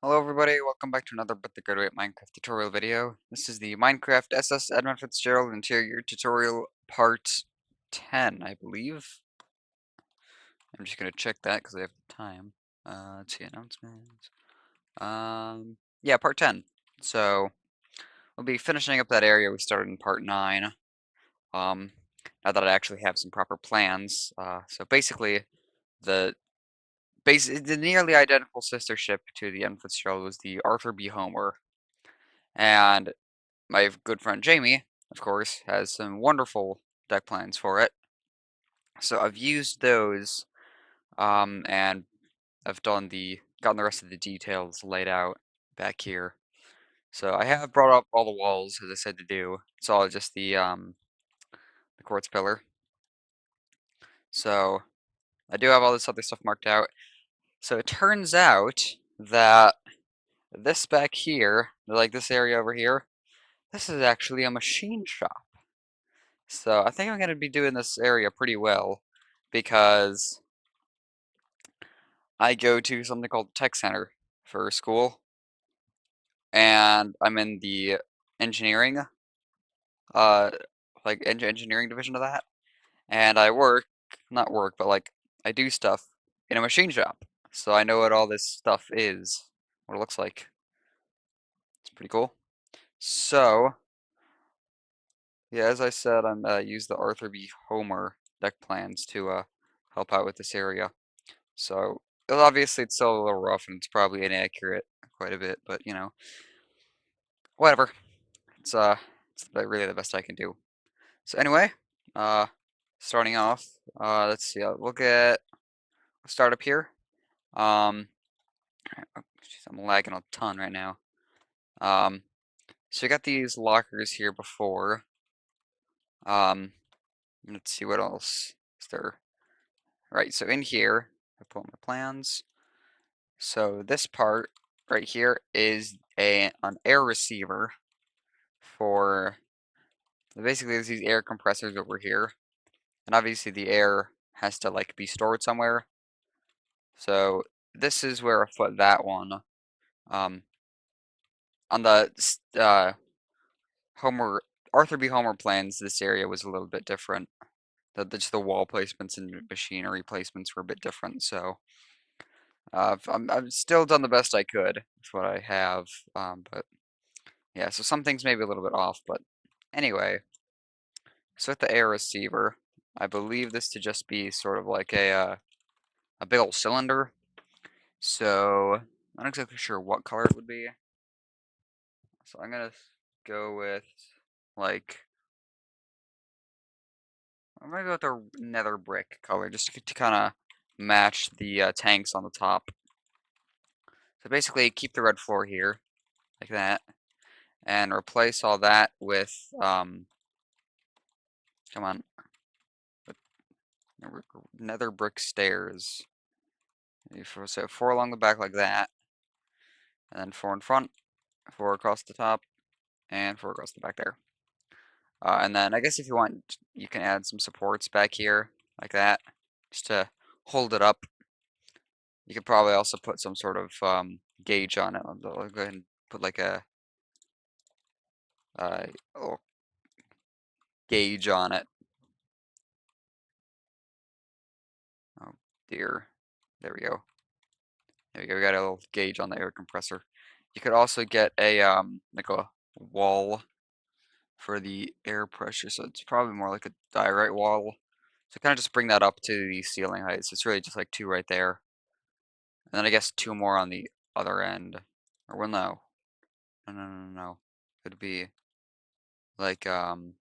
Hello everybody, welcome back to another But the Graduate Minecraft tutorial video. This is the Minecraft SS Edmund Fitzgerald interior tutorial part 10, I believe. I'm just gonna check that because I have the time. Let's see, announcements. Yeah, part 10. So, we'll be finishing up that area we started in part 9. Um, now that I actually have some proper plans. So basically, the the nearly identical sister ship to the Edmund Fitzgerald was the Arthur B. Homer. And my good friend Jamie, of course, has some wonderful deck plans for it. So I've used those, and I've gotten the rest of the details laid out back here. So I have brought up all the walls as I said to do. It's all just the quartz pillar. So I do have all this other stuff marked out. So it turns out that this back here, like this area over here, this is actually a machine shop. So I think I'm going to be doing this area pretty well because I go to something called Tech Center for school, and I'm in the engineering, uh, like engineering division of that, and I work, not work, but like I do stuff in a machine shop. So I know what all this stuff is, what it looks like. It's pretty cool. So, yeah, as I said, I'm use the Arthur B. Homer deck plans to help out with this area. So obviously it's still a little rough and it's probably inaccurate quite a bit, but you know, whatever. It's really the best I can do. So anyway, uh, starting off, let's see. We'll start up here. Oh, jeez, I'm lagging a ton right now. So you got these lockers here before. Let's see what else is there. Right, so in here, I pull up my plans. So this part right here is an air receiver for basically there's these air compressors over here, and obviously the air has to like be stored somewhere. So this is where I put that one. Um, on the Homer Arthur B. Homer plans, this area was a little bit different. Just the wall placements and machinery placements were a bit different. So I've still done the best I could with what I have. But yeah, so some things may be a little bit off, but anyway. So with the air receiver, I believe this to just be sort of like a big old cylinder. So I'm not exactly sure what color it would be. So I'm gonna go with like I'm gonna go with the nether brick color just to kind of match the tanks on the top. So basically, keep the red floor here like that, and replace all that with come on, with nether brick stairs. So 4 along the back like that, and then 4 in front, 4 across the top, and 4 across the back there. And then I guess if you want, you can add some supports back here like that, just to hold it up. You could probably also put some sort of gauge on it. I'll go ahead and put like a little gauge on it. Oh dear. There we go. There we go. We got a little gauge on the air compressor. You could also get a like a wall for the air pressure, so it's probably more like a diorite wall. So kind of just bring that up to the ceiling height. So it's really just like 2 right there. And then I guess 2 more on the other end. Or well, no. No. It'd be like, how'd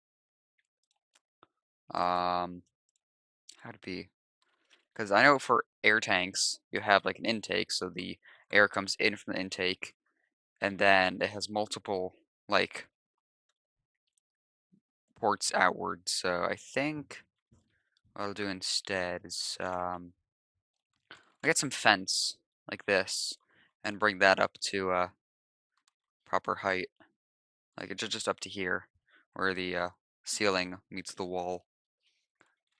it be? Because I know for air tanks, you have like an intake, so the air comes in from the intake, and then it has multiple, like, ports outward. So I think what I'll do instead is, I'll get some fence, like this, and bring that up to, proper height. Like, it's just up to here, where the, ceiling meets the wall.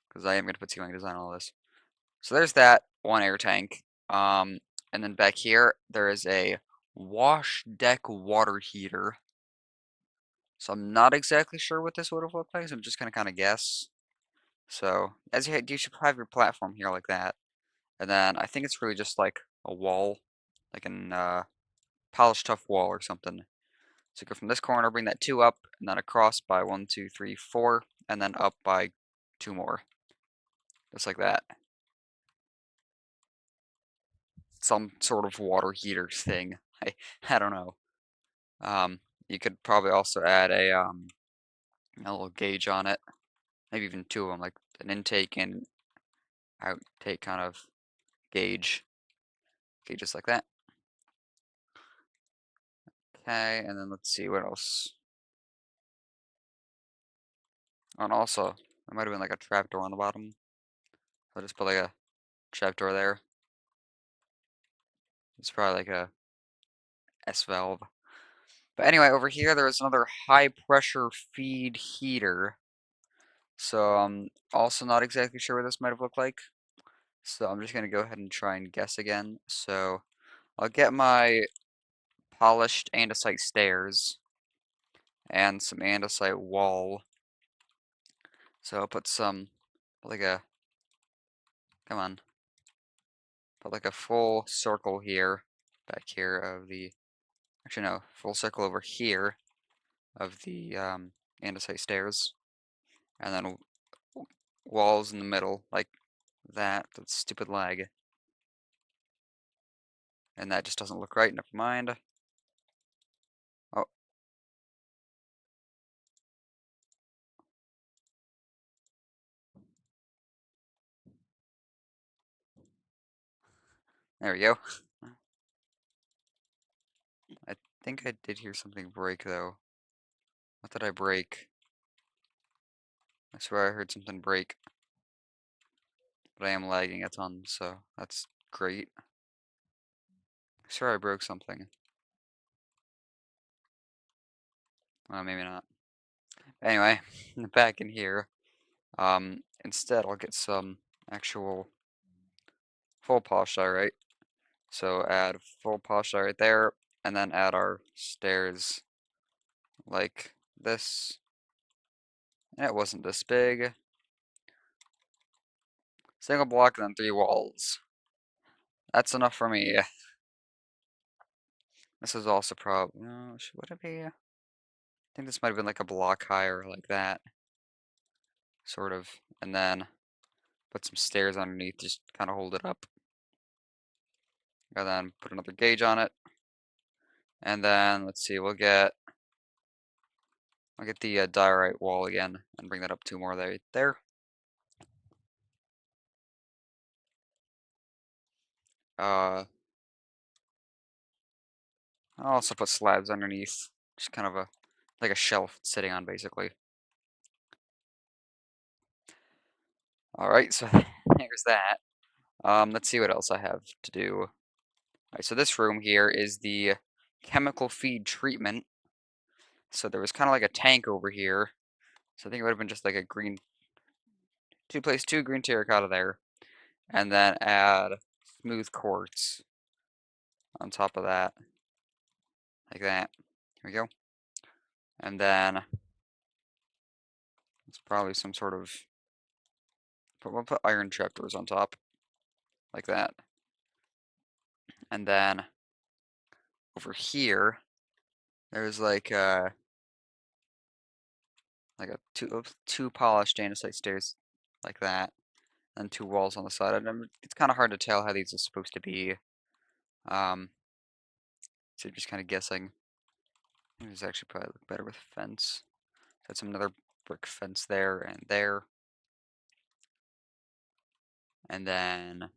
Because I am going to put ceiling design on all this. So there's that one air tank. And then back here, there is a wash deck water heater. So I'm not exactly sure what this would have looked like, so I'm just gonna kind of guess. So as you should have your platform here like that, and then I think it's really just like a wall, like an polished tough wall or something. So go from this corner, bring that 2 up, and then across by 1, 2, 3, 4, and then up by 2 more, just like that. Some sort of water heater thing. I don't know. You could probably also add a little gauge on it, maybe even 2 of them, like an intake and outtake kind of gauge. Okay, just like that. Okay, and then let's see what else. Oh, and also, there might have been like a trapdoor on the bottom. I'll just put like a trapdoor there. It's probably like a S valve. But anyway, over here there is another high pressure feed heater. So I'm also not exactly sure what this might have looked like. So I'm just gonna go ahead and try and guess again. So I'll get my polished andesite stairs and some andesite wall. So I'll put some, like a, come on, put like a full circle here, back here of the, actually no, full circle over here of the andesite stairs. And then walls in the middle, like that. That's stupid lag. And that just doesn't look right, never mind. Oh, there we go. I think I did hear something break though. What did I break? I swear I heard something break. But I am lagging a ton, so that's great. I swear I broke something. Well, maybe not. Anyway, back in here. Instead I'll get some actual full polish dye, right? So add full polish dye right there, and then add our stairs like this. And it wasn't this big. Single block and then 3 walls. That's enough for me. This is also probably, no, would it be? I think this might have been like a block higher like that. Sort of. And then put some stairs underneath, just kind of hold it up. And then put another gauge on it. And then, let's see, I'll get the diorite wall again and bring that up 2 more right there. I'll also put slabs underneath, just kind of like a shelf sitting on basically. Alright, so there's that. Let's see what else I have to do. Alright, so this room here is the chemical feed treatment. So there was kind of like a tank over here. So I think it would have been just like a green, place 2 green terracotta there. And then add smooth quartz on top of that. Like that. Here we go. And then it's probably some sort of, but we'll put iron trapdoors on top. Like that. And then over here, there's like a two polished andesite stairs like that, and 2 walls on the side. And it's kind of hard to tell how these are supposed to be. Um, so just kind of guessing. I think these actually probably look better with fence. Got some another brick fence there and there, and then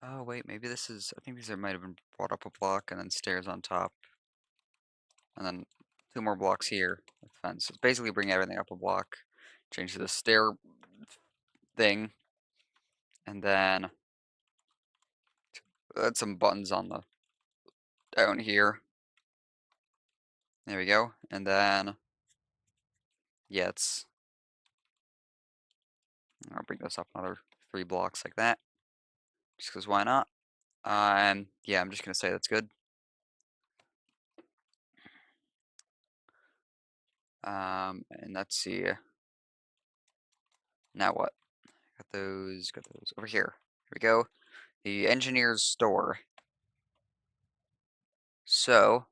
Oh wait, maybe this is. I think these might have been brought up a block and then stairs on top, and then 2 more blocks here with fence. It's basically bring everything up a block, change to the stair thing, and then add some buttons on the down here. There we go, and then yeah, I'll bring this up another 3 blocks like that, just because why not? And yeah, I'm just gonna say that's good. And let's see. Now what? Got those over here. Here we go. The engineer's store. So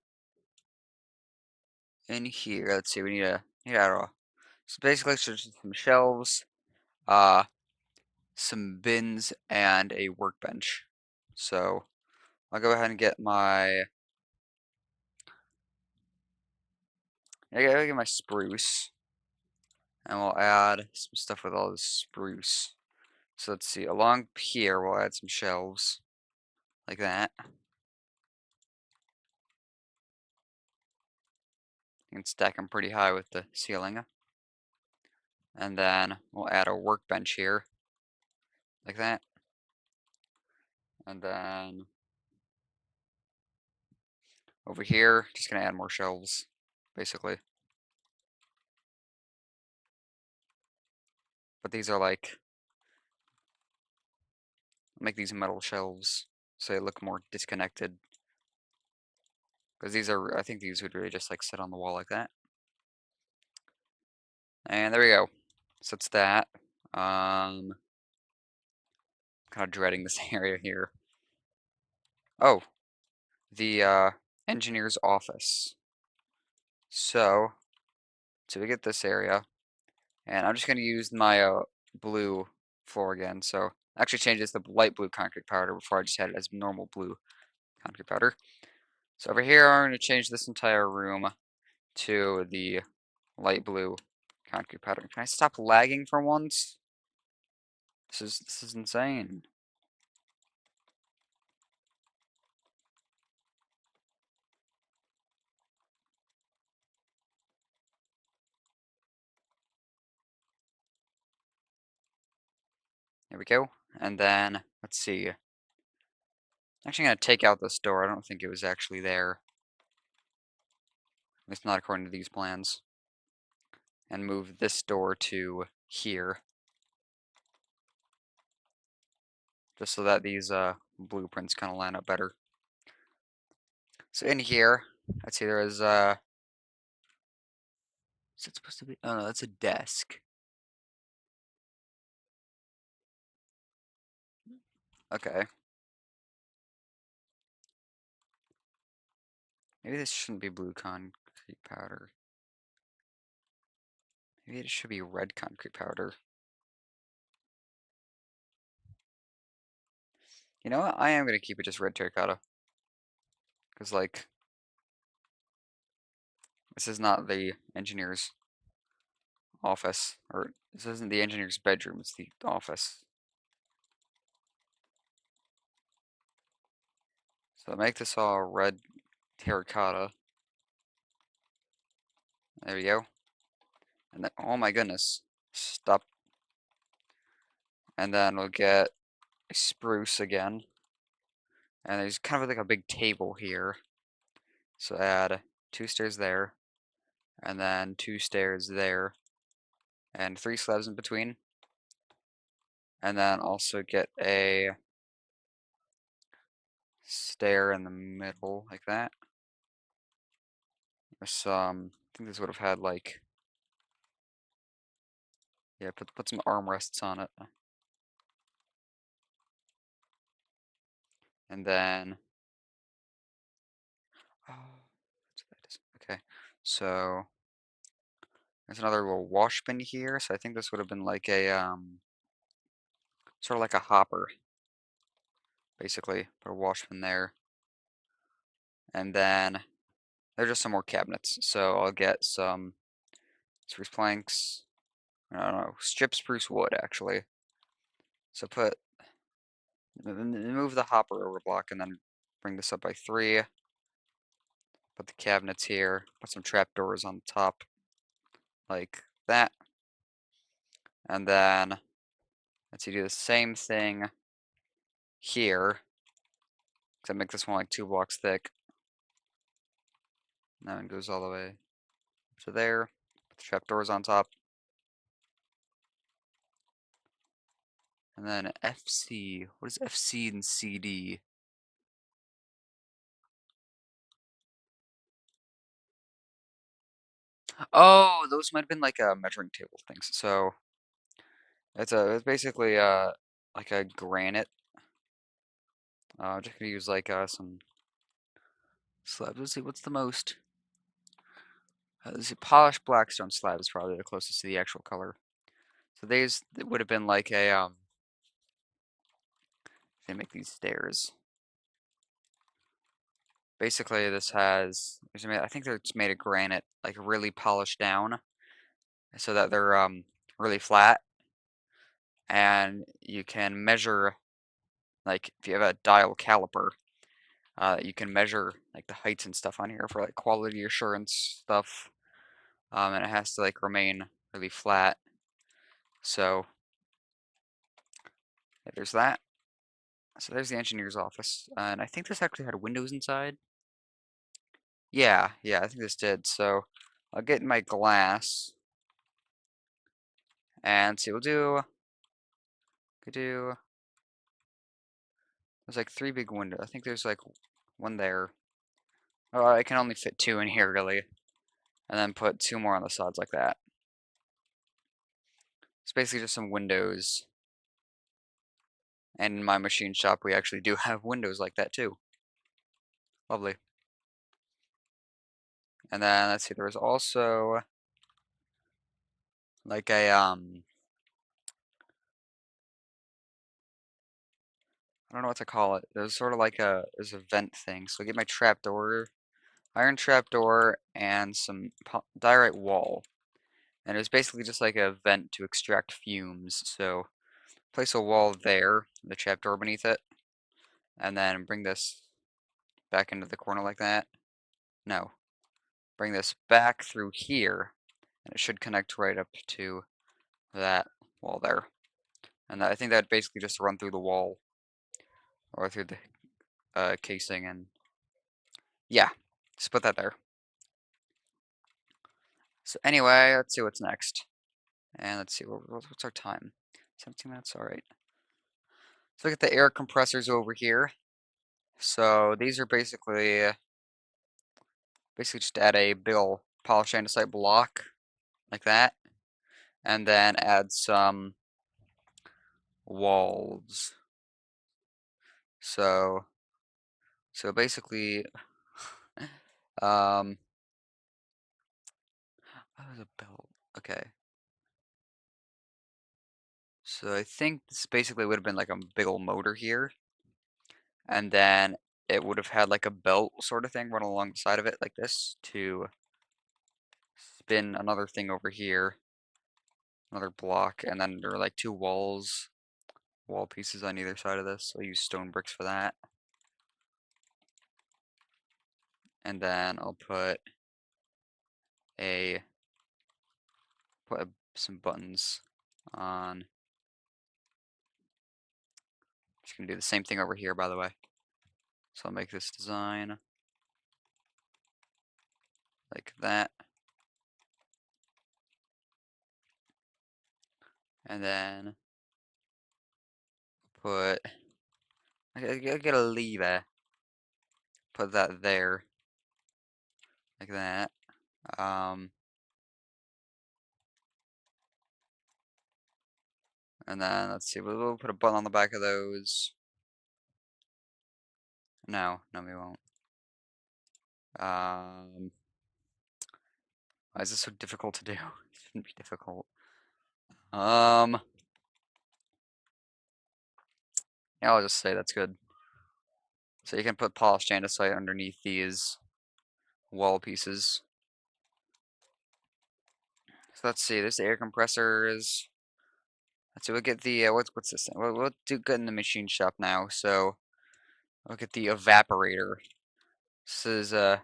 in here, let's see. We need a so basically it's just some shelves, uh, some bins, and a workbench. So I'll go ahead and get my I gotta get my spruce, and we'll add some stuff with all this spruce. So let's see. Along here, we'll add some shelves like that. You can stack them pretty high with the ceiling. And then we'll add a workbench here, like that. And then over here, just gonna add more shelves, basically. But these are like, make these metal shelves so they look more disconnected. Because these are, I think these would really just like sit on the wall like that. And there we go. So it's that. Kind of dreading this area here. Oh, the engineer's office. So we get this area, and I'm just going to use my blue floor again. So actually change this to light blue concrete powder before I just had it as normal blue concrete powder. So over here, I'm going to change this entire room to the light blue concrete powder. Can I stop lagging for once? This is insane. There we go. And then let's see. Actually, I'm going to take out this door. I don't think it was actually there. At least not according to these plans. And move this door to here. Just so that these blueprints kind of line up better. So in here, let's see, there is is it supposed to be? Oh no, that's a desk. Okay. Maybe this shouldn't be blue concrete powder. Maybe it should be red concrete powder. You know what? I am going to keep it just red terracotta. Because, like, this is not the engineer's office. Or, this isn't the engineer's bedroom, it's the office. So make this all red terracotta. There we go. And then, oh my goodness. Stop. And then we'll get a spruce again. And there's kind of like a big table here. So add 2 stairs there. And then 2 stairs there. And 3 slabs in between. And then also get a stair in the middle like that. Some, I think this would have had like, yeah, put some armrests on it. And then, oh, that's what that is. Okay, so there's another little wash bin here. So I think this would have been like a, sort of like a hopper, basically. Put a wash bin there. And then there's just some more cabinets. So I'll get some spruce planks. I don't know, strip spruce wood actually. So move the hopper over block and then bring this up by 3. Put the cabinets here. Put some trapdoors on top like that. And then let's see, do the same thing here. Except make this one like 2 blocks thick. And then it goes all the way to there. Put the trapdoors on top. And then FC. What is FC and CD? Oh, those might have been like measuring table things. So it's basically like a granite. I'm just gonna use like some slabs. Let's see, what's the most? Let's see, polished blackstone slab is probably the closest to the actual color. So these would have been like a they make these stairs. Basically, this has I think it's made of granite, like really polished down, so that they're really flat, and you can measure like if you have a dial caliper, you can measure like the heights and stuff on here for like quality assurance stuff, and it has to like remain really flat. So yeah, there's that. So there's the engineer's office, and I think this actually had windows inside. Yeah, yeah, I think this did. So I'll get my glass and see. Could do. There's like 3 big windows. I think there's like one there. Oh, I can only fit 2 in here really, and then put 2 more on the sides like that. It's basically just some windows. And in my machine shop, we actually do have windows like that too. Lovely. And then let's see, there was also like a I don't know what to call it. There's sort of like there's a vent thing. So I get my trapdoor, iron trapdoor, and some diorite wall. And it was basically just like a vent to extract fumes. So place a wall there, the trapdoor beneath it, and then bring this back into the corner like that. No, bring this back through here, and it should connect right up to that wall there. And I think that basically just run through the wall or through the casing, and yeah, just put that there. So anyway, let's see what's next. And let's see, what's our time? 17 minutes, all right. Let's look at the air compressors over here. So these are basically just add a big ol' polished andesite block like that, and then add some walls. So basically, oh, there's a belt. Okay. So I think this basically would have been like a big old motor here, and then it would have had like a belt sort of thing run along the side of it like this to spin another thing over here, another block, and then there are like 2 wall pieces on either side of this. So I use stone bricks for that. And then I'll put some buttons on. Just gonna do the same thing over here, by the way. So I'll make this design like that. And then I get a lever. Put that there, like that. And then let's see, we'll put a button on the back of those. No, we won't. Why is this so difficult to do? It shouldn't be difficult. Yeah, I'll just say that's good. So you can put polished andesite underneath these wall pieces. So let's see, there's the air compressors. Let's see, we'll get the, what's this thing? We'll do good in the machine shop now. So we'll get the evaporator. This is kind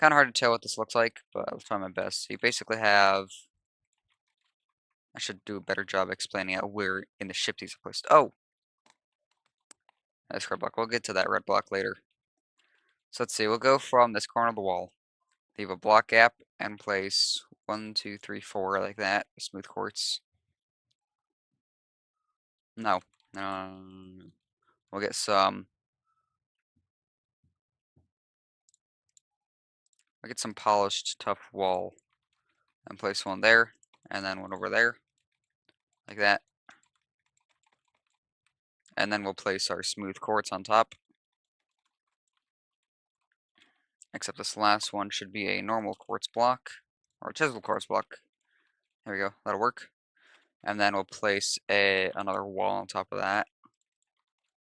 of hard to tell what this looks like, but I'll try my best. So you basically have, I should do a better job explaining out where in the ship these are placed. Oh, that's red block. We'll get to that red block later. So let's see, we'll go from this corner of the wall. Leave a block gap and place 1, 2, 3, 4 like that. Smooth quartz. No, We'll get some. I'll get some polished tough wall and place one there, and then one over there, like that. And then we'll place our smooth quartz on top. Except this last one should be a normal quartz block, or a chisel quartz block. There we go, that'll work. And then we'll place another wall on top of that.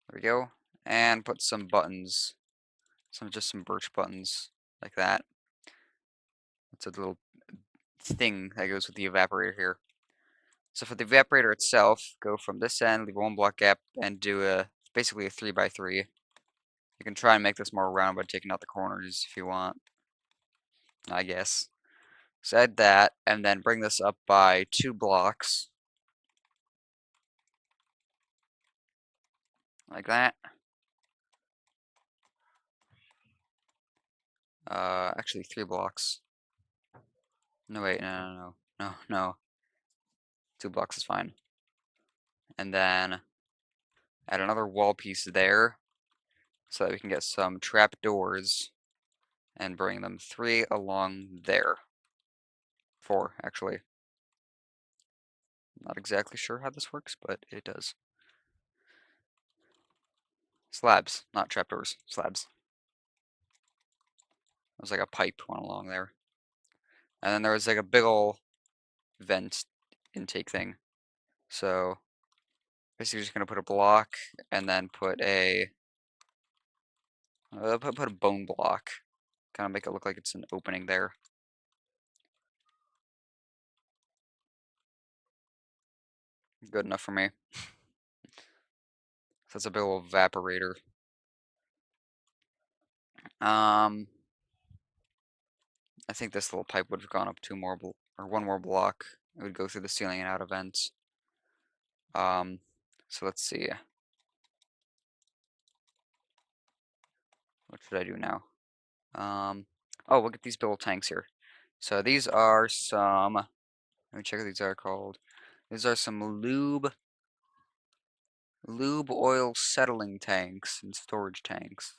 There we go. And put some buttons, just some birch buttons, like that. It's a little thing that goes with the evaporator here. So for the evaporator itself, go from this end, leave one block gap, and do basically a 3x3. You can try and make this more round by taking out the corners if you want, I guess. So add that, and then bring this up by 2 blocks. Like that. Actually 3 blocks. No, wait, no. 2 blocks is fine. And then add another wall piece there so that we can get some trap doors and bring them 3 along there. 4, actually. Not exactly sure how this works, but it does. Slabs, not trapdoors, slabs. There's like a pipe one along there. And then there was like a big ol' vent intake thing. So basically just gonna put a block and then put a put a bone block. Kind of make it look like it's an opening there. Good enough for me. So that's a big ol' evaporator. I think this little pipe would have gone up 2 more or 1 more block. It would go through the ceiling and out of vents. So let's see. What should I do now? Oh, look at these big old tanks here. So these are some. Let me check what these are called. These are some lube oil settling tanks and storage tanks.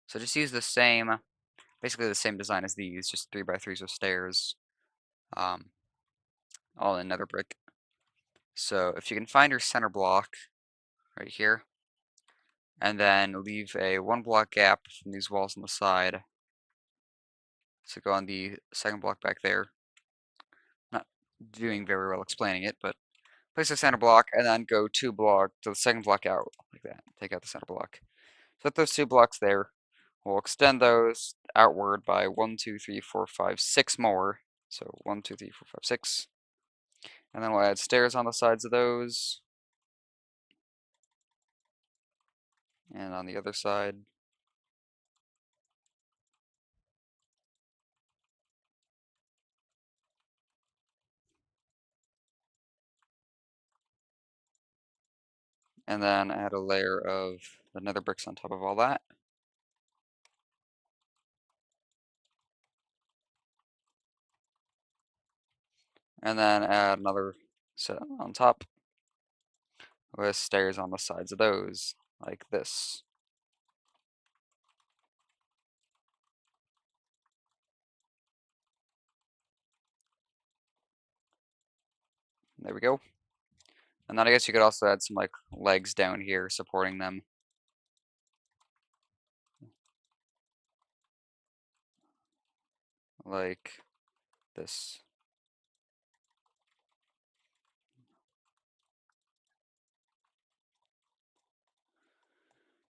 So just use the same, basically the same design as these, just 3x3s with stairs, all in nether brick. So if you can find your center block right here, and then leave a 1 block gap from these walls on the side. So go on the second block back there. Not doing very well explaining it, but place the center block and then go 2 block to the second block out like that. Take out the center block. So with those 2 blocks there, we'll extend those outward by 1, 2, 3, 4, 5, 6 more. So 1, 2, 3, 4, 5, 6. And then we'll add stairs on the sides of those. And on the other side. And then add a layer of the nether bricks on top of all that. And then add another set on top with stairs on the sides of those, like this. There we go. And then I guess you could also add some like legs down here supporting them. Like this.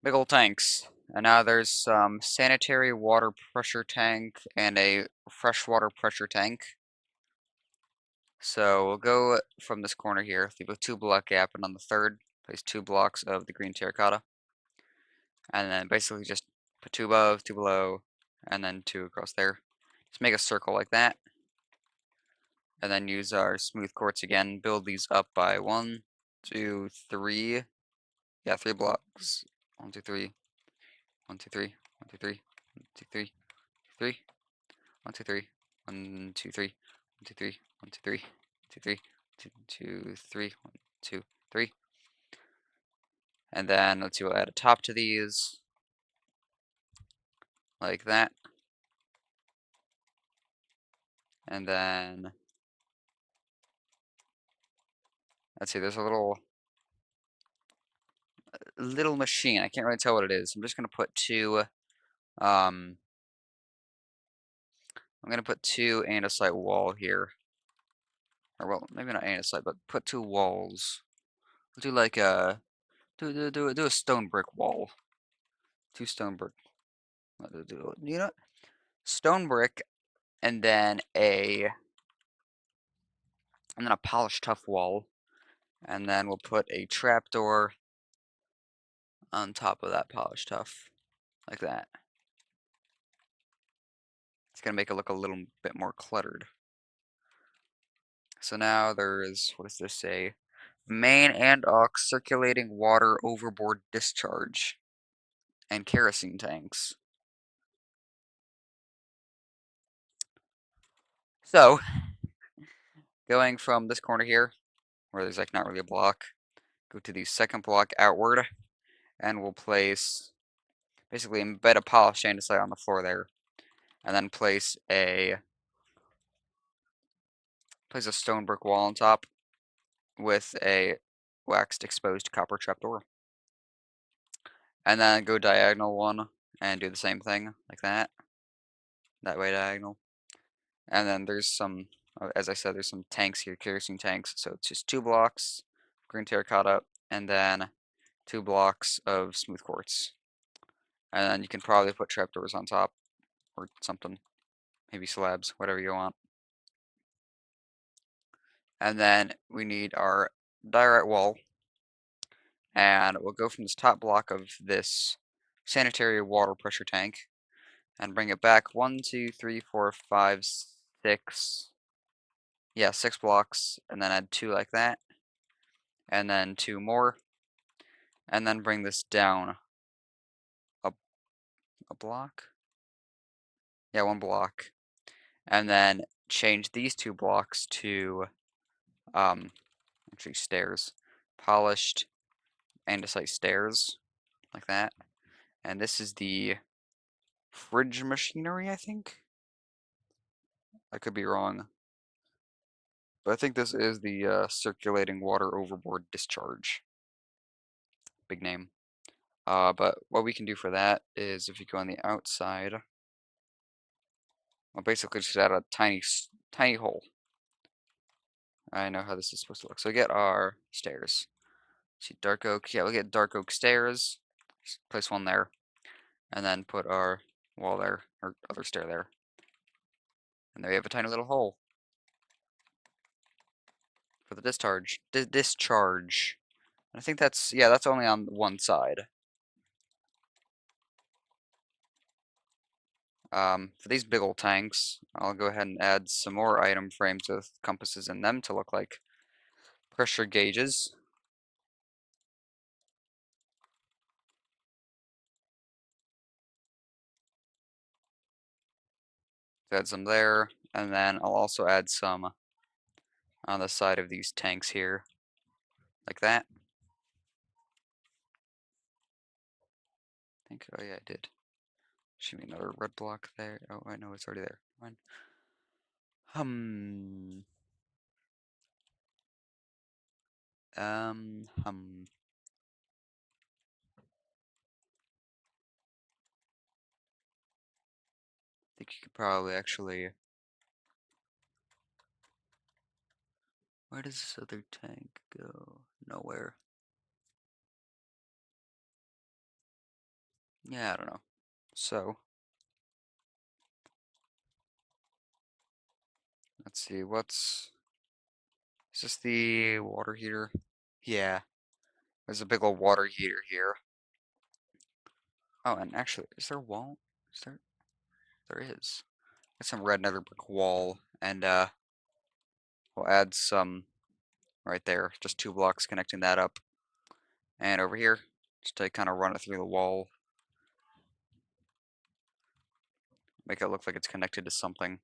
Big old tanks. And now there's some sanitary water pressure tank and a freshwater pressure tank. So we'll go from this corner here, leave a 2 block gap, and on the third, place 2 blocks of the green terracotta. And then basically just put 2 above, 2 below, and then 2 across there. Just make a circle like that. And then use our smooth quartz again, build these up by 1, 2, 3. Yeah, 3 blocks. 1, 2, 3. 1, 2, 3. 1, 2, 3. 1, 2, 3. 3. 1, 2, 3. 1, 2, 3. 1, 2, 3. 1, 2, 3. 1, 2, 3. 2, 2, 3. 1, 2, 3. And then let's see, we'll add a top to these, like that. And then, let's see, there's a little machine. I can't really tell what it is. I'm just gonna put I'm gonna put two andesite wall here. Or well, maybe not andesite, but put two walls. We'll do like a do a stone brick wall. Two stone brick. You know, stone brick, and then a polished tough wall, and then we'll put a trapdoor on top of that polished tough, like that. It's gonna make it look a little bit more cluttered. So now there is, what does this say? Main and aux circulating water overboard discharge and kerosene tanks. So, going from this corner here, where there's like not really a block, go to the second block outward, and we'll basically embed a polished andesite on the floor there, and then place a stone brick wall on top with a waxed exposed copper trapdoor. And then go diagonal one and do the same thing like that. That way diagonal. And then there's some, as I said, there's some tanks here, kerosene tanks. So it's just 2 blocks green terracotta and then 2 blocks of smooth quartz. And then you can probably put trapdoors on top or something, maybe slabs, whatever you want. And then we need our diorite wall. And we'll go from this top block of this sanitary water pressure tank and bring it back 1, 2, 3, 4, 5, 6. Yeah, 6 blocks, and then add 2 like that, and then 2 more, and then bring this down a block. Yeah, 1 block, and then change these 2 blocks to actually stairs, polished andesite stairs, like that. And this is the fridge machinery, I think. I could be wrong. But I think this is the circulating water overboard discharge. Big name. But what we can do for that is if you go on the outside, we'll basically just add a tiny hole. I know how this is supposed to look. So we get our stairs. See dark oak. Yeah, we'll get dark oak stairs. Just place one there. And then put our wall there, or other stair there. And there we have a tiny little hole for the discharge. Discharge. And I think that's only on one side. For these big old tanks, I'll go ahead and add some more item frames with compasses in them to look like pressure gauges. Add some there, and then I'll also add some on the side of these tanks here, like that. Oh yeah, I did. Should be another red block there. Oh, I know it's already there. Fine. Hum. Hum. I think you could probably actually. Where does this other tank go? Nowhere. Yeah, I don't know. So, let's see, is this the water heater? Yeah, there's a big old water heater here. Oh, and actually, is there a wall? Is there? There is. Got some red nether brick wall, and we'll add some right there, just 2 blocks connecting that up. And over here, just to kind of run it through the wall, make it look like it's connected to something. And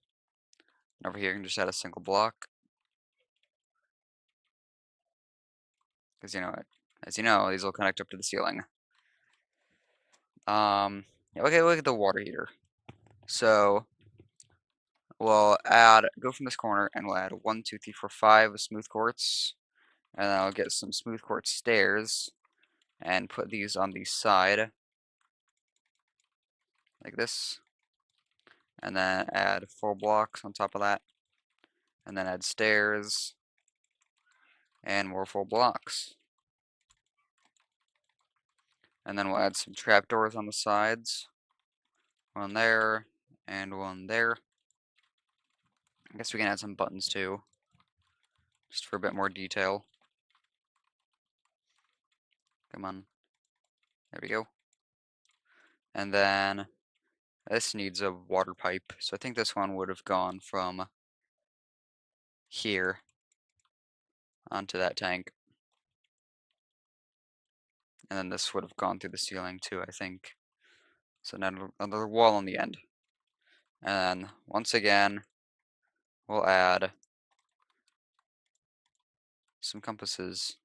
over here, you can just add a single block. Because, As you know, these will connect up to the ceiling. Okay, look at the water heater. So we'll go from this corner and we'll add 1, 2, 3, 4, 5 smooth quartz. And then I'll get some smooth quartz stairs and put these on the side like this. And then add 4 blocks on top of that. And then add stairs and more 4 blocks. And then we'll add some trapdoors on the sides. One there and one there. I guess we can add some buttons too, just for a bit more detail. Come on. There we go. And then this needs a water pipe, so I think this one would have gone from here onto that tank. And then this would have gone through the ceiling too, I think. So now another wall on the end. And then once again, we'll add some compasses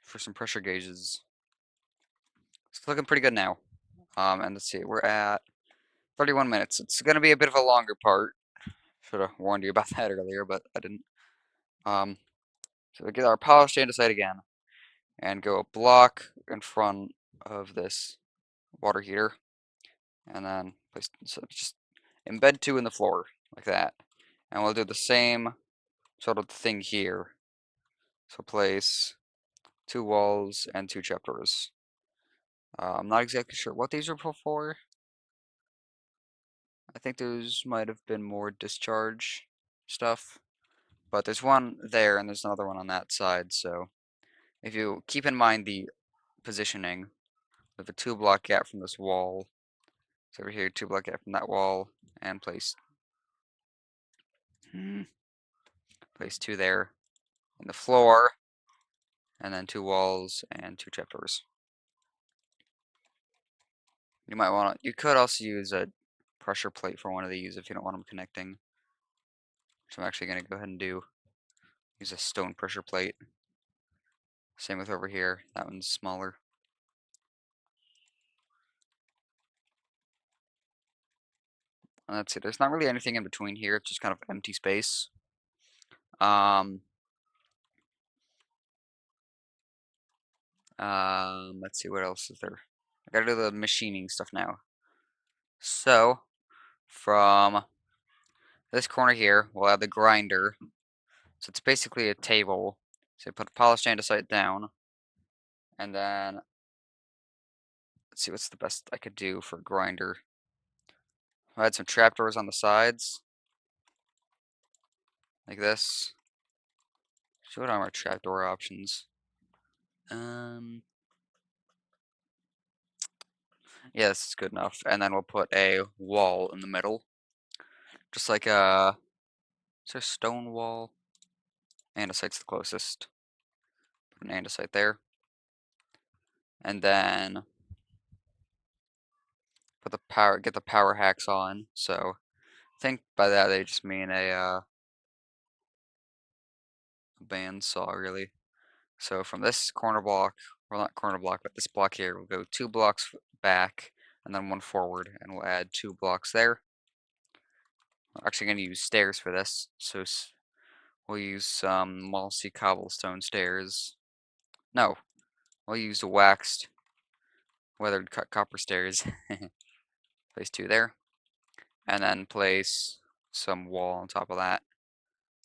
for some pressure gauges. It's looking pretty good now. And let's see, we're at 31 minutes. It's going to be a bit of a longer part. Should have warned you about that earlier, but I didn't. So we get our polished andesite again, and go a block in front of this water heater, and then place, so just embed 2 in the floor like that. And we'll do the same sort of thing here. So place 2 walls and 2 trapdoors. I'm not exactly sure what these are for. I think those might have been more discharge stuff. But there's one there and there's another one on that side, so if you keep in mind the positioning of a 2-block gap from this wall, so over here, 2-block gap from that wall, and place 2 there in the floor, and then 2 walls and 2 trapdoors. You could also use a pressure plate for one of these if you don't want them connecting, which I'm actually going to go ahead and do. Use a stone pressure plate. Same with over here, that one's smaller. And that's it. There's not really anything in between here, it's just kind of empty space. Let's see, what else is there? I gotta do the machining stuff now. So, from this corner here, we'll add the grinder. So it's basically a table. So put polished andesite down, and then let's see what's the best I could do for grinder. I'll add some trapdoors on the sides, like this. So what are our trapdoor options? Yeah, this is good enough. And then we'll put a wall in the middle, just like a, is there a stone wall? Andesite's the closest. Put an andesite there. And then get the power hacks on. So I think by that they just mean a bandsaw really. So from this corner block, well not corner block, but this block here, we'll go 2 blocks back and then 1 forward, and we'll add 2 blocks there. I'm actually going to use stairs for this, so we'll use some mossy cobblestone stairs. No, we'll use the waxed weathered copper stairs. Place 2 there, and then place some wall on top of that.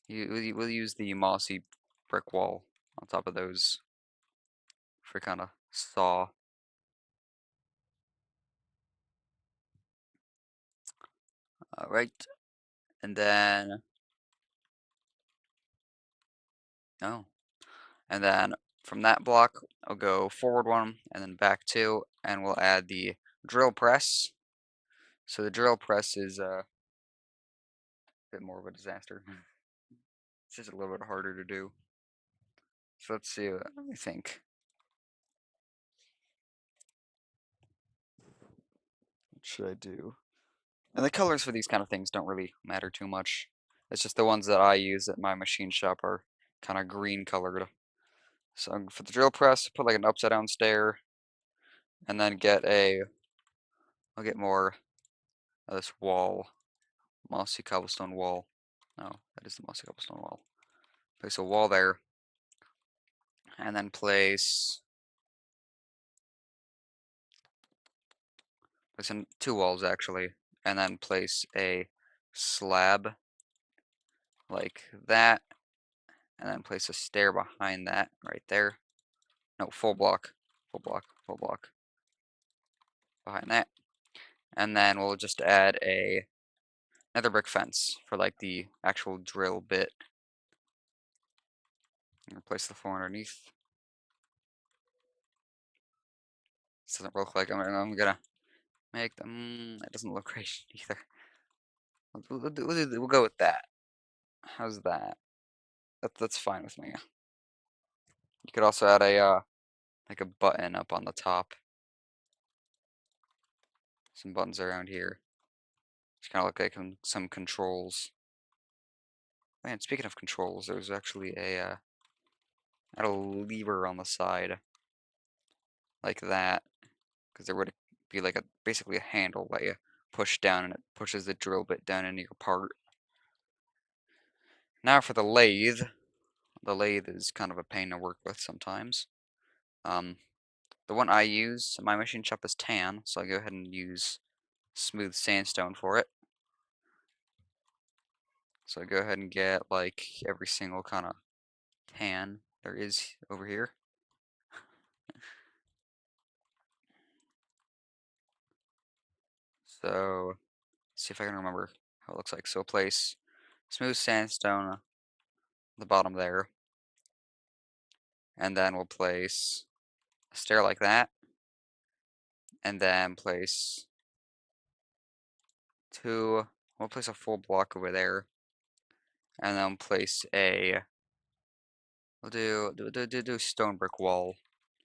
We'll use the mossy brick wall on top of those for kind of saw. Alright, and then, oh, and then from that block, I'll go forward 1 and then back 2, and we'll add the drill press. So the drill press is a bit more of a disaster. It's just a little bit harder to do. So let's see, let me think. What should I do? And the colors for these kind of things don't really matter too much. It's just the ones that I use at my machine shop are kind of green colored. So for the drill press, put like an upside down stair, and then I'll get more of this wall, mossy cobblestone wall. No, that is the mossy cobblestone wall. Place a wall there, and then place in two walls actually, and then place a slab like that, and then place a stair behind that right there. No, full block, full block behind that, and then we'll just add another brick fence for like the actual drill bit. And replace the floor underneath. This doesn't look like I'm gonna make them. It doesn't look great either. We'll go with that. How's that? That's fine with me. You could also add a like a button up on the top. Some buttons around here. Just kind of look like some controls. Man, speaking of controls, there's actually add a lever on the side like that, because there would be like basically a handle that you push down and it pushes the drill bit down into your part. Now for the lathe. The lathe is kind of a pain to work with sometimes. The one I use, my machine shop is tan, so I go ahead and use smooth sandstone for it. So I go ahead and get like every single kind of tan there is over here. So let's see if I can remember how it looks like. So place smooth sandstone on the bottom there, and then we'll place a stair like that, and then we'll place a full block over there, and then place we'll do stone brick wall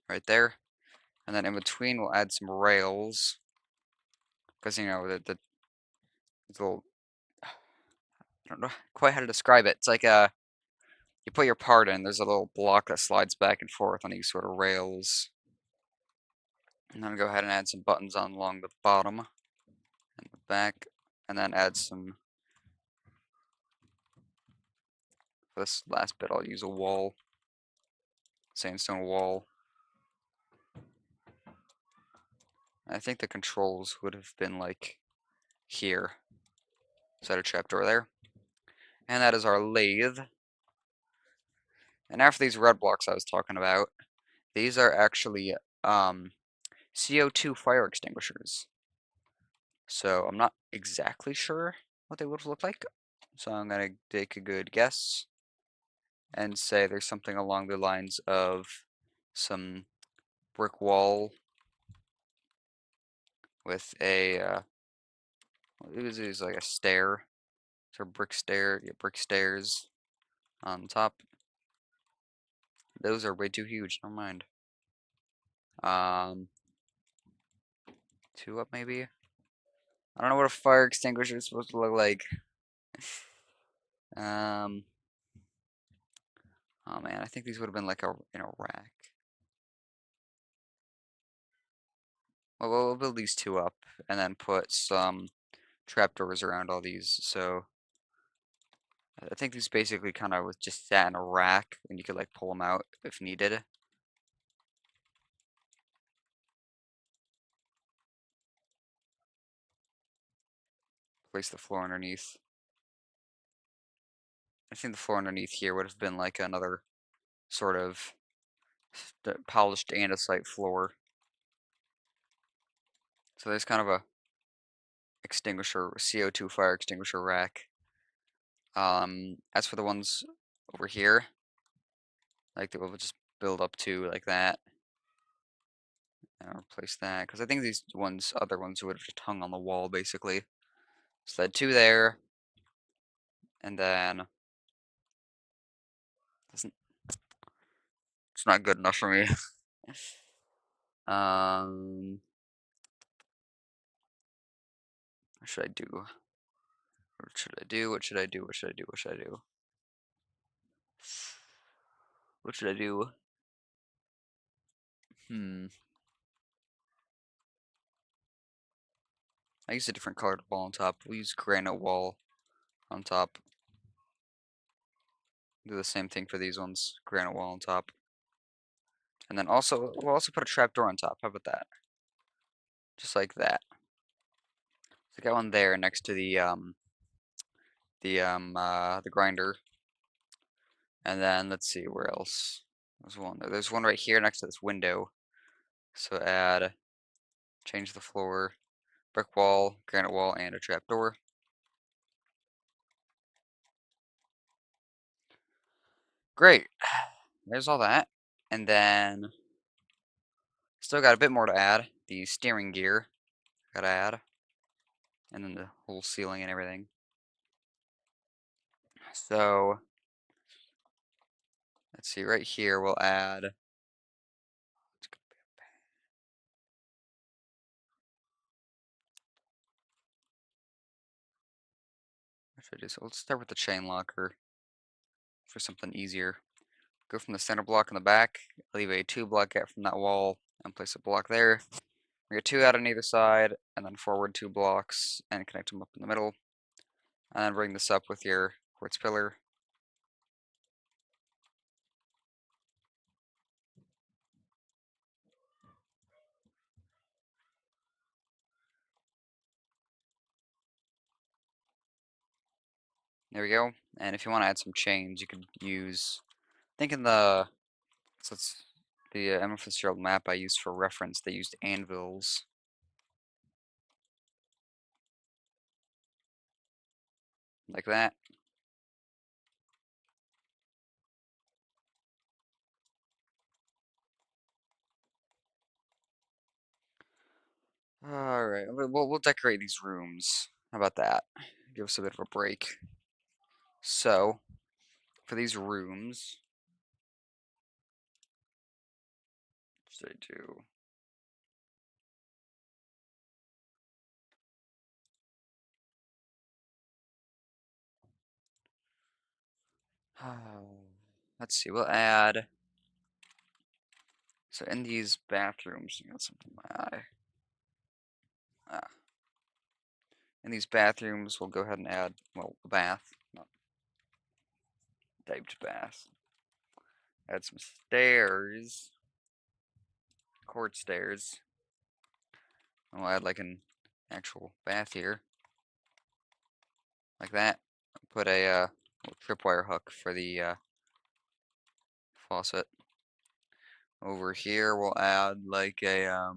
right there, and then in between we'll add some rails, because you know the little, I don't know quite how to describe it. It's like you put your part in, there's a little block that slides back and forth on these sort of rails. And then go ahead and add some buttons on along the bottom and the back, and then add some, for this last bit I'll use a wall, sandstone wall. I think the controls would have been like here. Set a trapdoor there. And that is our lathe. And after these red blocks I was talking about, these are actually CO2 fire extinguishers. So I'm not exactly sure what they would look like. So I'm gonna take a good guess and say there's something along the lines of some brick wall with it was like a stair, so brick stair, yeah, brick stairs on top. Those are way too huge. Never mind. Two up maybe. I don't know what a fire extinguisher is supposed to look like. Um. Oh man, I think these would have been like in a rack. Well, we'll build these two up and then put some trapdoors around all these. So I think these basically kind of was just sat in a rack, and you could like pull them out if needed. Place the floor underneath. I think the floor underneath here would have been like another sort of polished andesite floor. So there's kind of a extinguisher, CO2 fire extinguisher rack. As for the ones over here, like that we'll just build up to like that. And replace that, because I think these other ones would have just hung on the wall basically. So that two there, and then doesn't it's not good enough for me. What should I do? What should I do? What should I do? What should I do? What should I do? What should I do? I used a different colored wall on top. We'll use granite wall on top. Do the same thing for these ones. Granite wall on top. And then also, we'll also put a trapdoor on top. How about that? Just like that. So I got one there next to the grinder. And then let's see where else. There's one. There's one right here next to this window. So change the floor, brick wall, granite wall, and a trapdoor. Great. There's all that. And then still got a bit more to add. The steering gear gotta add. And then the whole ceiling and everything. So let's see, right here we'll add what should I do? So let's start with the chain locker for something easier. Go from the center block in the back, leave a 2-block gap from that wall, and place a block there. We get 2 out on either side, and then forward 2 blocks, and connect them up in the middle. And then bring this up with your quartz pillar. There we go. And if you want to add some chains, you could use, I think in the, so it's the Edmund Fitzgerald map I used for reference, they used anvils. Like that. Alright, we'll decorate these rooms. How about that? Give us a bit of a break. So, for these rooms, what should I do? Let's see, we'll add, so in these bathrooms, I got something in my eye. In these bathrooms, we'll go ahead and add, well, a bath, not typed bath. Add some stairs, cord stairs. And we'll add like an actual bath here, like that. Put a little tripwire hook for the faucet. Over here, we'll add like a I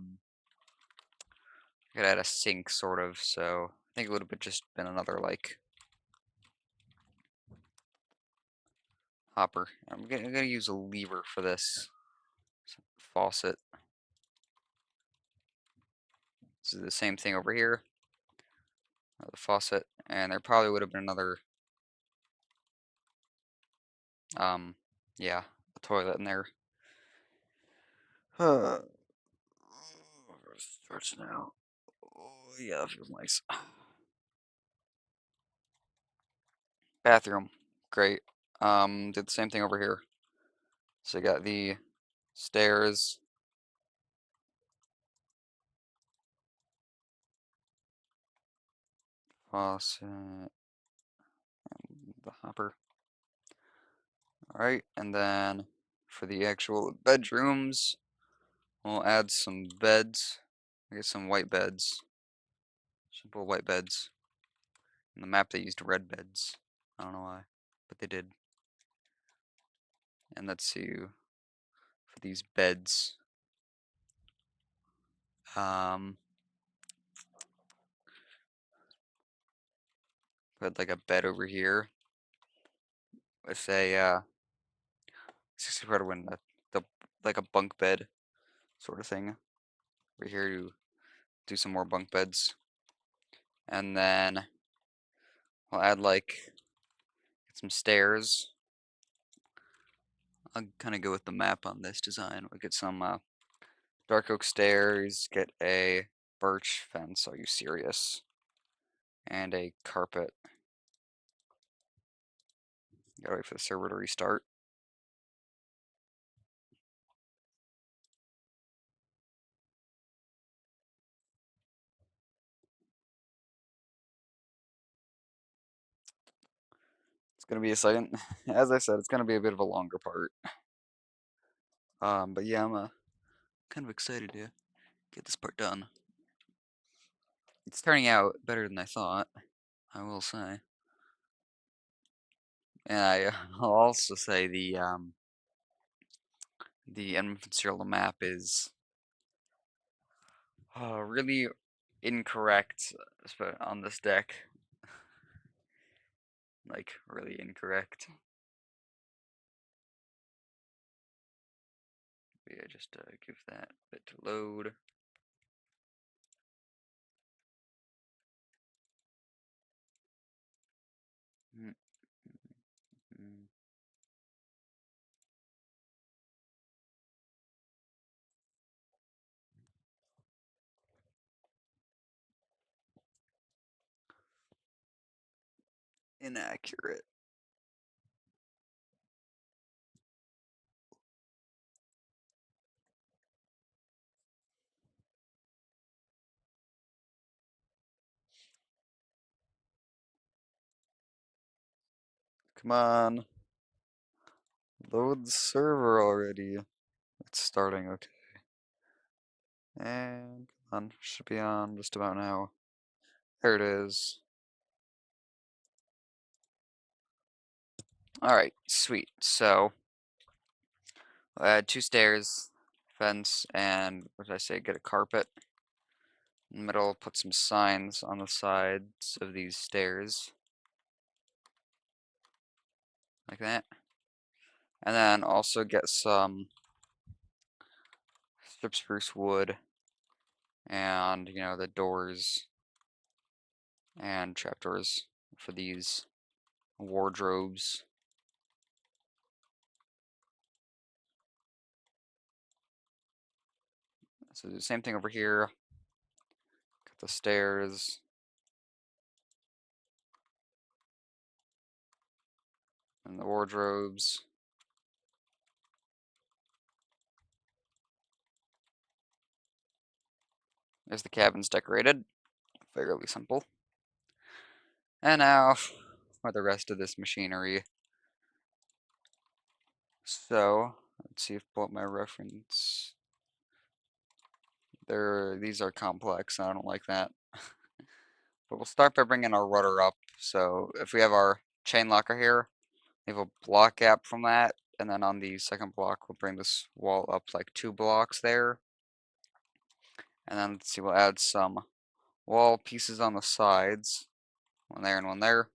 could add a sink sort of. So I think it would have just been another like hopper. I'm gonna use a lever for this faucet. This is the same thing over here. The faucet, and there probably would have been another yeah, a toilet in there. Starts now. Oh, yeah, that feels nice. Bathroom, great. Did the same thing over here. So you got the stairs. Faucet. And the hopper. Alright, and then for the actual bedrooms, we'll add some beds. I guess some white beds. Simple white beds. In the map they used red beds. I don't know why, but they did. And let's see, for these beds. Put like a bed over here with a 60-foot window, the like a bunk bed sort of thing. Over here to do some more bunk beds, and then we'll add like some stairs. I'll kind of go with the map on this design. We'll get some dark oak stairs. Get a birch fence. Are you serious? And a carpet. Gotta wait for the server to restart. gonna be a second. As I said, it's gonna be a bit of a longer part. But yeah, I'm kind of excited to get this part done. It's turning out better than I thought, I will say. And I'll also say the Edmund Fitzgerald map is really incorrect on this deck. Like, really incorrect. But yeah, just give that a bit to load. Mm -mm. Inaccurate. Come on. Load the server already. It's starting, okay. And come on, should be on just about now. There it is. Alright, sweet. So, I had 2 stairs, fence, and what did I say? Get a carpet. In the middle, put some signs on the sides of these stairs. Like that. And then also get some strip spruce wood and, you know, the doors and trapdoors for these wardrobes. So do the same thing over here. Got the stairs. And the wardrobes. There's the cabins decorated. Fairly simple. And now for the rest of this machinery. So, let's see if pull up my reference. These are complex, and I don't like that. But we'll start by bringing our rudder up. So if we have our chain locker here, we have a block gap from that, and then on the second block, we'll bring this wall up like 2 blocks there. And then let's see, we'll add some wall pieces on the sides. One there and one there.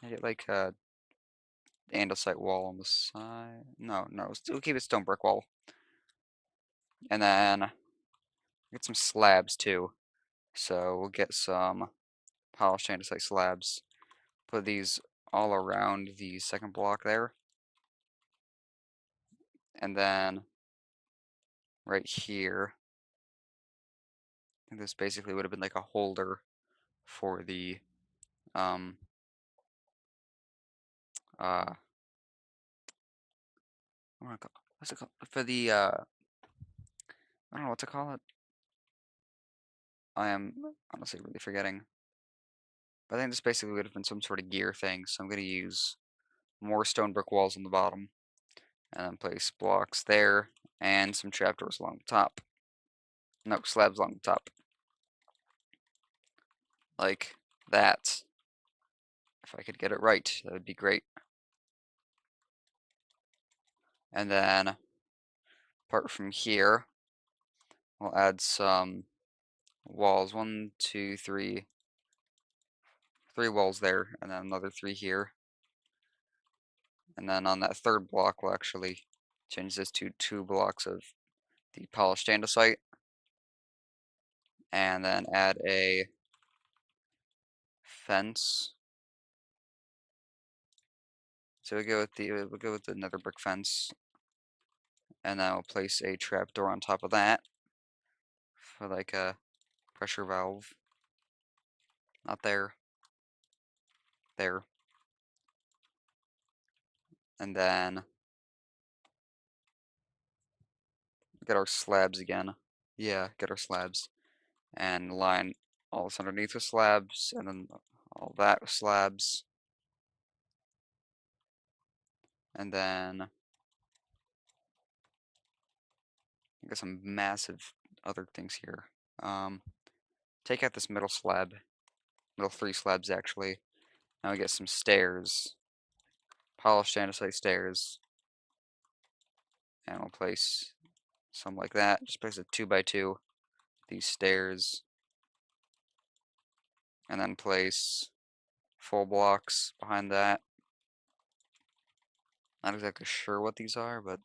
I get like a andesite wall on the side. No, we'll keep it stone brick wall. And then get some slabs too. So we'll get some polished andesite slabs. Put these all around the second block there. And then right here, I think this basically would have been like a holder for the what's it called? For the I don't know what to call it. I am honestly really forgetting. But I think this basically would have been some sort of gear thing, so I'm gonna use more stone brick walls on the bottom, and then place blocks there, and some trapdoors along the top. No, slabs along the top. Like that. If I could get it right, that would be great. And then, apart from here, we'll add some walls. 1, 2, 3. 3 walls there, and then another 3 here. And then on that third block, we'll actually change this to 2 blocks of the polished andesite. And then add a fence. So we'll go with the nether brick fence. And then we'll place a trapdoor on top of that for like a pressure valve. Not there. There. And then get our slabs again. Yeah, get our slabs. And line all this underneath with slabs, and then all that with slabs. And then I got some massive other things here. Take out this middle slab, middle 3 slabs actually. Now we get some stairs, polished andesite stairs, and we'll place some like that. Just place a 2x2, these stairs, and then place full blocks behind that. Not exactly sure what these are, but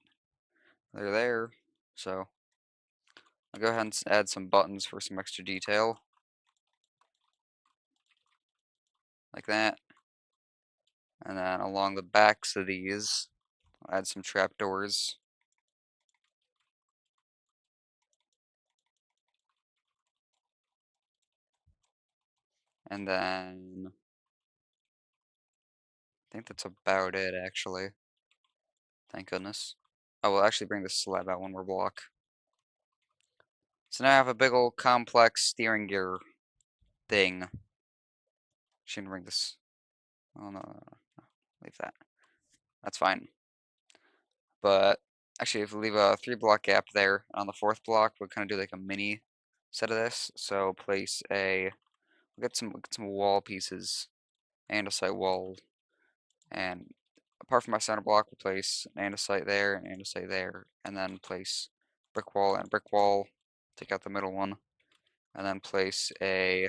they're there. So I'll go ahead and add some buttons for some extra detail, like that. And then along the backs of these, I'll add some trapdoors. And then I think that's about it, actually. Thank goodness. I will actually bring this slab out one more block. So now I have a big old complex steering gear thing. Shouldn't bring this. Oh no, leave that. That's fine. But actually, if we leave a 3 block gap there on the 4th block, we'll kind of do like a mini set of this. So place a, we'll get some wall pieces, andesite wall, and apart from my center block, we'll place an andesite there, and andesite there, and then place brick wall and brick wall. Take out the middle one, and then place a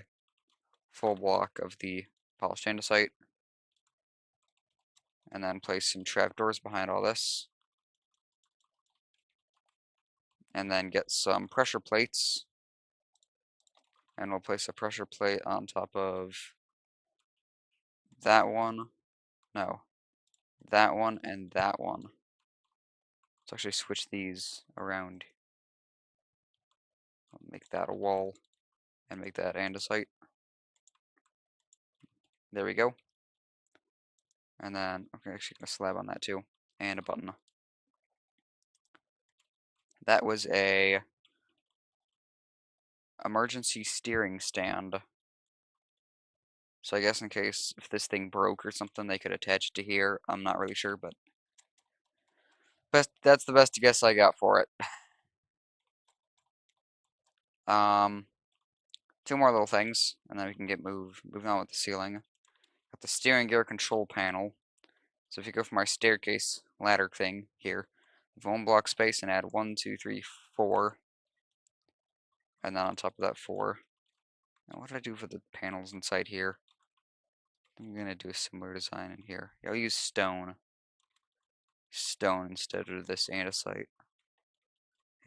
full block of the polished andesite, and then place some trapdoors behind all this, and then get some pressure plates, and we'll place a pressure plate on top of that one, no, that one and that one. Let's actually switch these around. I'll make that a wall and make that andesite. There we go. And then I'm actually gonna slab on that too, and a button. That was a emergency steering stand. So I guess in case if this thing broke or something, they could attach it to here. I'm not really sure, but that's the best guess I got for it. Um, 2 more little things, and then we can get moving on with the ceiling. Got the steering gear control panel. So if you go from our staircase ladder thing here, have 1 block space and add 1, 2, 3, 4, and then on top of that 4. Now what did I do for the panels inside here? I'm gonna do a similar design in here. I'll use stone instead of this andesite.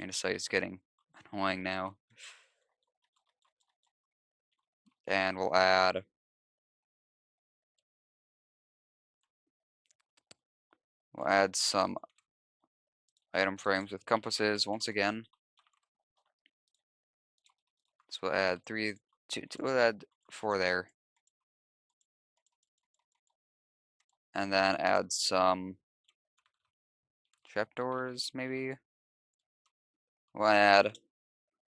Andesite is getting annoying now. And we'll add some item frames with compasses once again. So we'll add 3, 2, we'll add 4 there. And then add some trapdoors, maybe? We'll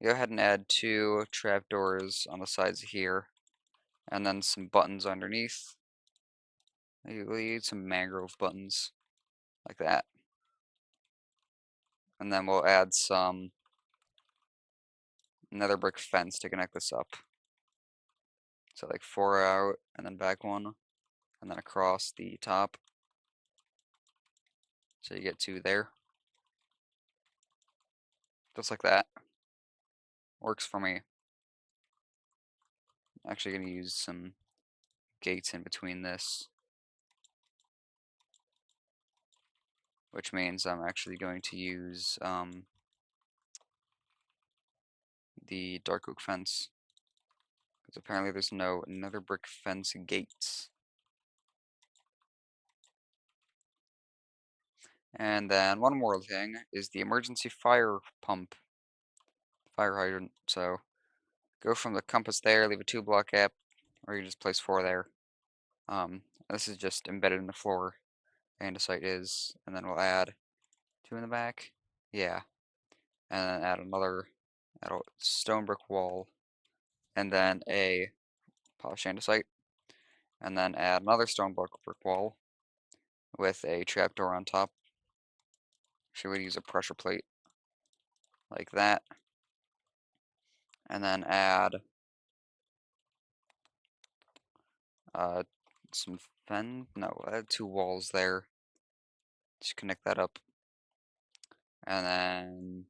go ahead and add 2 trapdoors on the sides here. And then some buttons underneath. We'll use some mangrove buttons, like that. And then we'll add some nether brick fence to connect this up. So like 4 out, and then back 1, and then across the top. So you get 2 there. Just like that. Works for me. I'm actually going to use some gates in between this. Which means I'm actually going to use the dark oak fence. Because apparently there's no nether brick fence gates. And then one more thing is the emergency fire pump. Fire hydrant. So go from the compass there, leave a 2 block gap, or you just place 4 there. This is just embedded in the floor. Andesite is, and then we'll add 2 in the back. Yeah. And then add a stone brick wall, and then a polished andesite, and then add another stone brick wall. with a trapdoor on top. She would use a pressure plate like that, and then add some add 2 walls there. Just connect that up, and then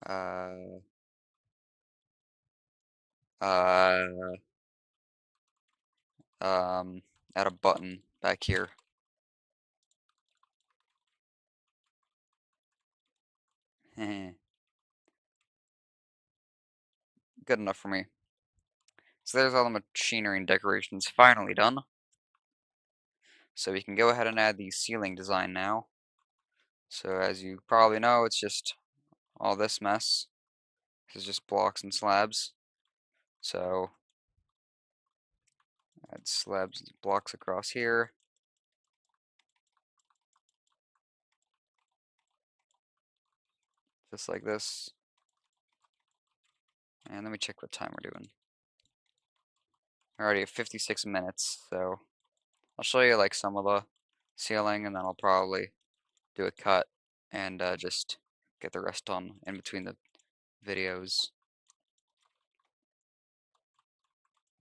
uh, uh, add a button back here. Good enough for me. So there's all the machinery and decorations finally done. So we can go ahead and add the ceiling design now. So as you probably know, it's just all this mess. This is just blocks and slabs. So add slabs and blocks across here. Just like this. And let me check what time we're doing. We're already at 56 minutes, so I'll show you like some of the ceiling, and then I'll probably do a cut and just get the rest done in between the videos.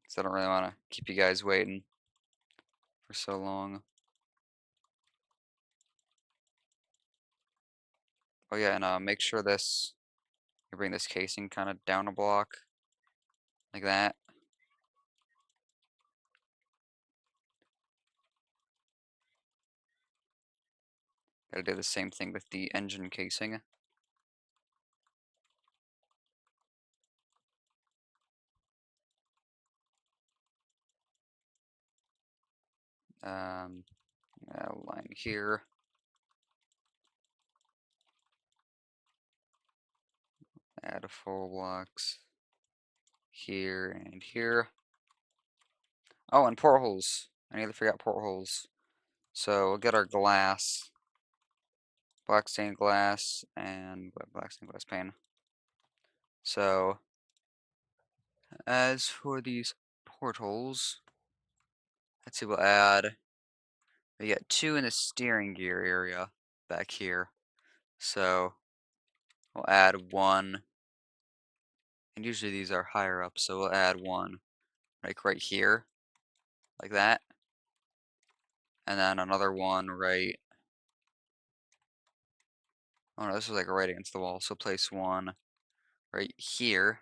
So I don't really want to keep you guys waiting for so long. Oh yeah, and make sure you bring this casing kind of down a block, like that. Gotta do the same thing with the engine casing. Add a line here. Add a 4 blocks here and here. Oh, and portholes. I nearly forgot portholes. So we'll get our glass, black stained glass, and black stained glass pane. So as for these portholes, let's see, we got 2 in the steering gear area back here. So we'll add 1, and usually these are higher up, so we'll add 1 like right here, like that. And then another one right, oh no, this is like right against the wall, so place 1 right here,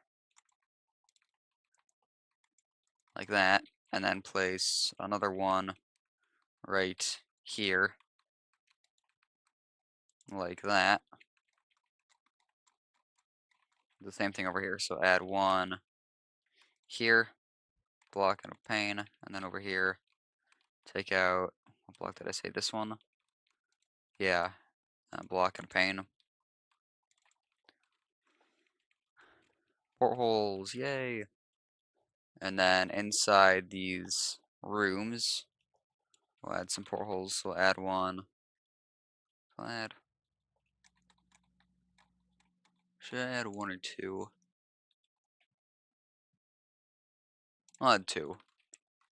like that, and then place another 1 right here, like that. The same thing over here, so add 1 here, block and a pane, and then over here, take out, what block did I say, this one? Yeah, block and pane. Portholes, yay! And then inside these rooms, we'll add some portholes. We'll add 1. Should I add 1 or 2? I'll add 2.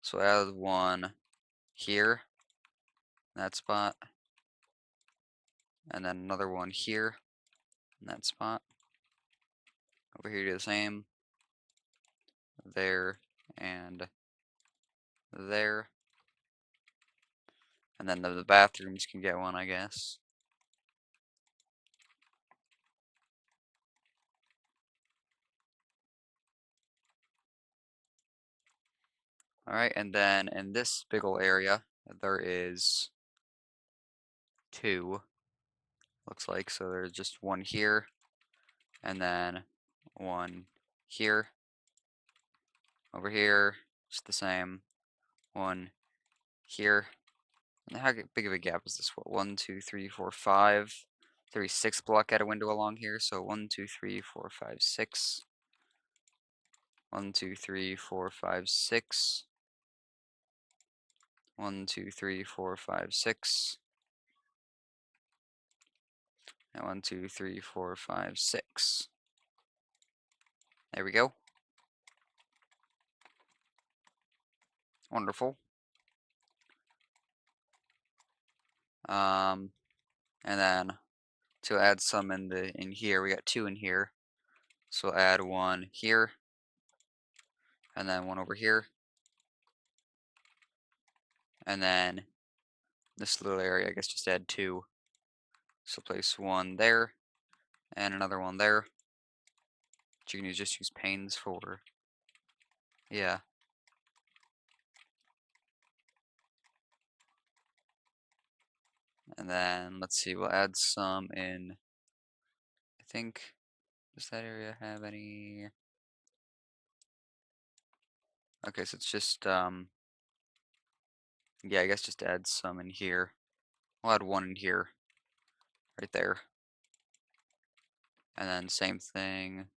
So add 1 here, in that spot, and then another 1 here, in that spot. Over here do the same. There and there. And then the bathrooms can get 1, I guess. Alright, and then in this big ol' area, there is 2, looks like. So there's just 1 here, and then 1 here. Over here, just the same. 1 here. And how big of a gap is this? What, 1, 2, 3, 4, 5? 36 block at a window along here, so 1, 2, 3, 4, 5, 6. 1, 2, 3, 4, 5, 6. 1, 2, 3, 4, 5, 6. And 1, 2, 3, 4, 5, 6. There we go. Wonderful. And then to add some in here, we got 2 in here. So we'll add 1 here, and then 1 over here, and then this little area, I guess just add 2. So place 1 there, and another 1 there. But you can just use panes for, yeah. And then let's see, we'll add some in, I think, does that area have any? Okay, so it's just, yeah, I guess just add some in here. We'll add 1 in here, right there. And then same thing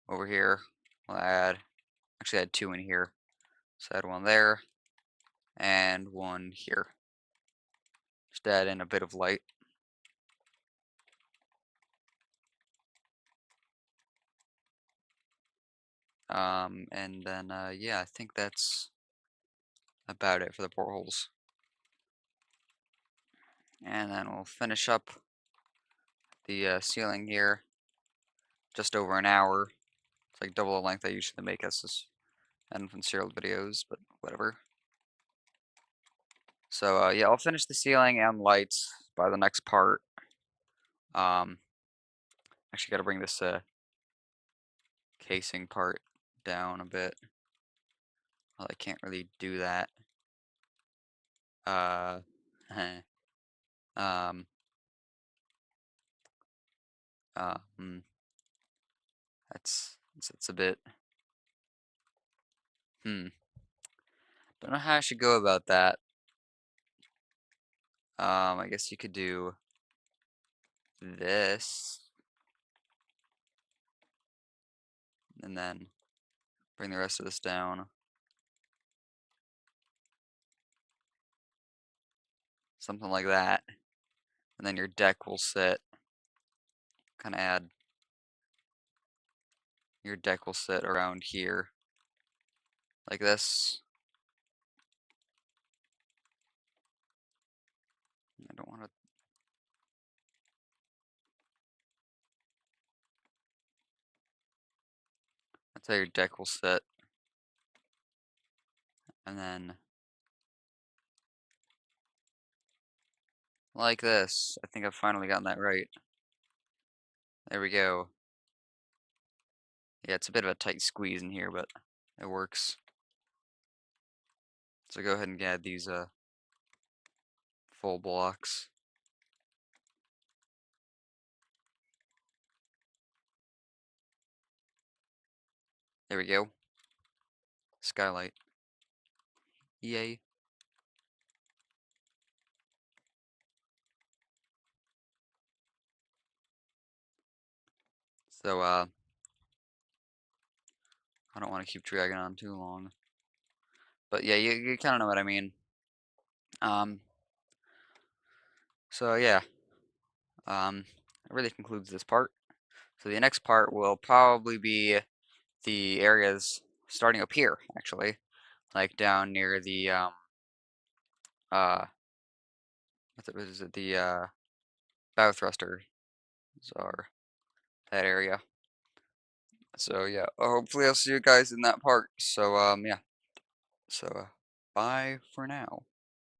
over here. We'll actually add 2 in here. So add 1 there, and 1 here. Just add in a bit of light. And then, yeah, I think that's about it for the portholes. And then we'll finish up the ceiling here. Just over an hour. It's like double the length I usually make SS Edmund Fitzgerald videos, but whatever. So, yeah, I'll finish the ceiling and lights by the next part. Actually gotta bring this casing part down a bit. Well, I can't really do that. Uh, um, uh, hmm, that's a bit, don't know how I should go about that. I guess you could do this, and then bring the rest of this down. Something like that. And then your deck will sit, kind of add, your deck will sit around here, like this. I don't want to, that's how your deck will sit. And then, like this. I think I've finally gotten that right. There we go. Yeah, it's a bit of a tight squeeze in here, but it works. So go ahead and add these full blocks. There we go. Skylight. Yay. So I don't want to keep dragging on too long. But yeah, you kind of know what I mean. Um so yeah. It really concludes this part. So the next part will probably be the areas starting up here, actually. Like down near the uh what is it, the bow thrusters are that area. So yeah, hopefully I'll see you guys in that part. So yeah. So bye for now.